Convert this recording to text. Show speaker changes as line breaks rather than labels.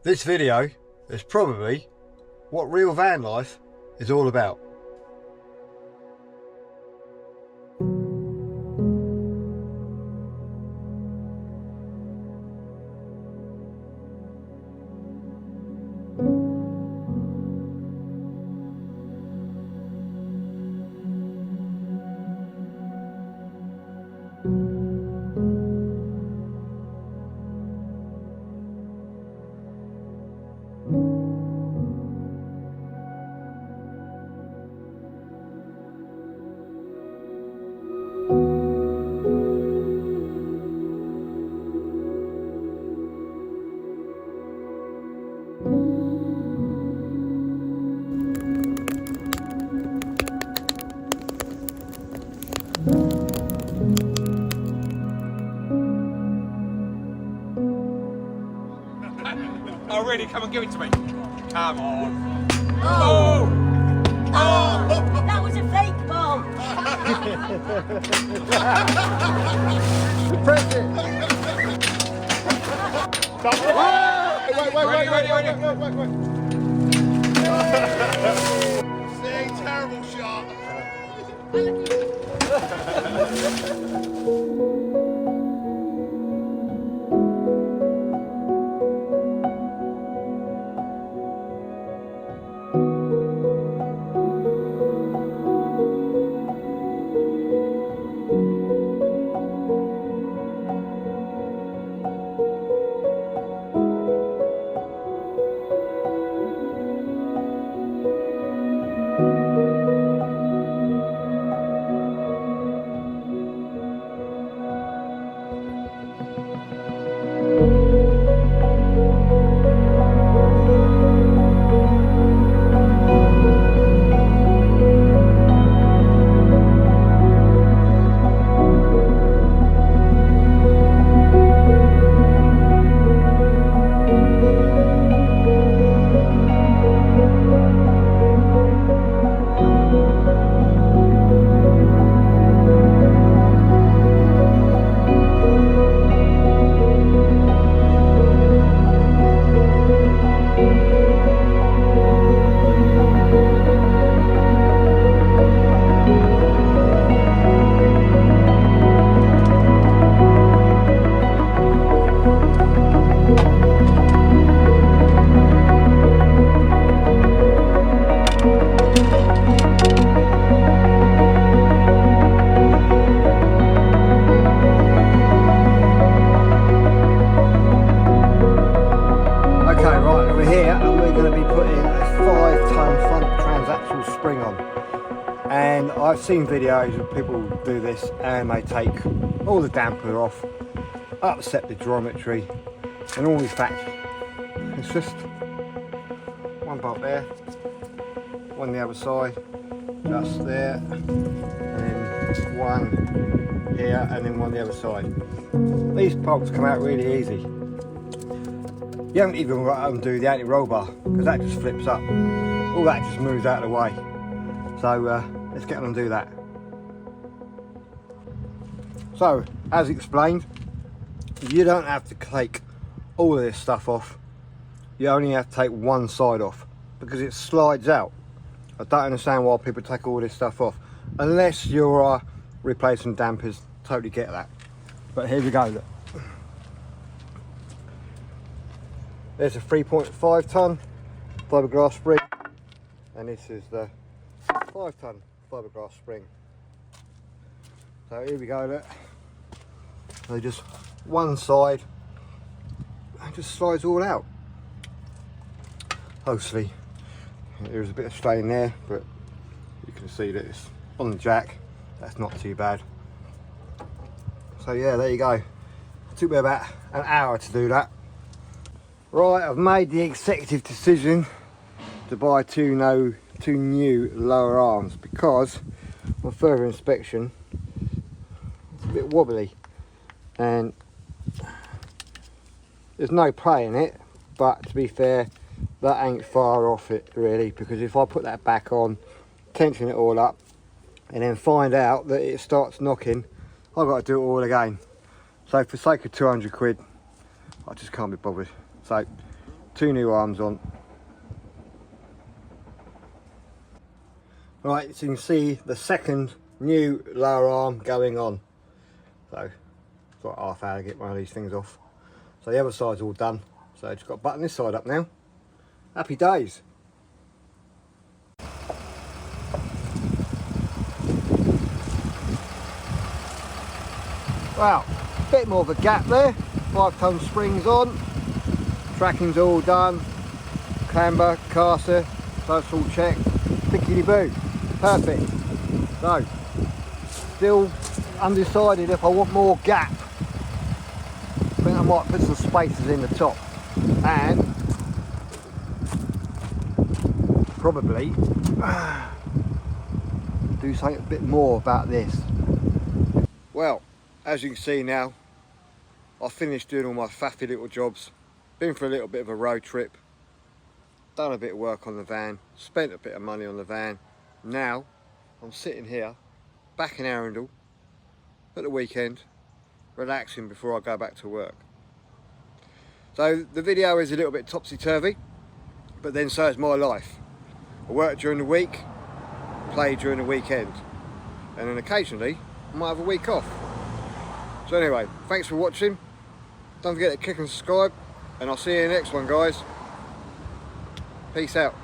This video is probably what real van life is all about.
Oh really? Come on, give it to me. Come on.
Oh! Oh! That was a fake bomb!
Press it!
Wait. See, terrible shot.
And I've seen videos of people do this and they take all the damper off, upset the geometry and all these facts. It's just one bolt there, one the other side, just there, and then one here and then one the other side. These bolts come out really easy. You haven't even got to undo the anti-roll bar because that just flips up. All that just moves out of the way. So let's get on and do that. So, as explained, you don't have to take all of this stuff off. You only have to take one side off because it slides out. I don't understand why people take all this stuff off unless you're replacing dampers. Totally get that. But here we go. Look. There's a 3.5 ton fiberglass spring, and this is the 5 ton fiberglass spring. So here we go, look. So just one side and just slides all out. Obviously there's a bit of strain there, but you can see that it's on the jack. That's not too bad. So yeah, there you go. It took me about an hour to do that. Right, I've made the executive decision to buy two new lower arms because on further inspection it's a bit wobbly and there's no play in it, but to be fair, that ain't far off it really, because if I put that back on, tension it all up and then find out that it starts knocking, I've got to do it all again. So for the sake of 200 quid, I just can't be bothered. So 2 new arms on. Right, so you can see the second new lower arm going on. So it's got half hour to get one of these things off. So the other side's all done. So just got to button this side up now. Happy days. Well, bit more of a gap there. 5-ton springs on. Tracking's all done. Camber, caster, that's all checked. Pickety boo. Perfect. So, still undecided if I want more gap. I think I might put some spacers in the top and probably do something a bit more about this. Well, as you can see now, I've finished doing all my faffy little jobs, been for a little bit of a road trip, done a bit of work on the van, spent a bit of money on the van. Now I'm sitting here back in Arundel at the weekend, relaxing before I go back to work. So the video is a little bit topsy-turvy, but then so is my life. I work during the week, play during the weekend, and then occasionally I might have a week off. So anyway, thanks for watching. Don't forget to click and subscribe, and I'll see you in the next one, guys. Peace out.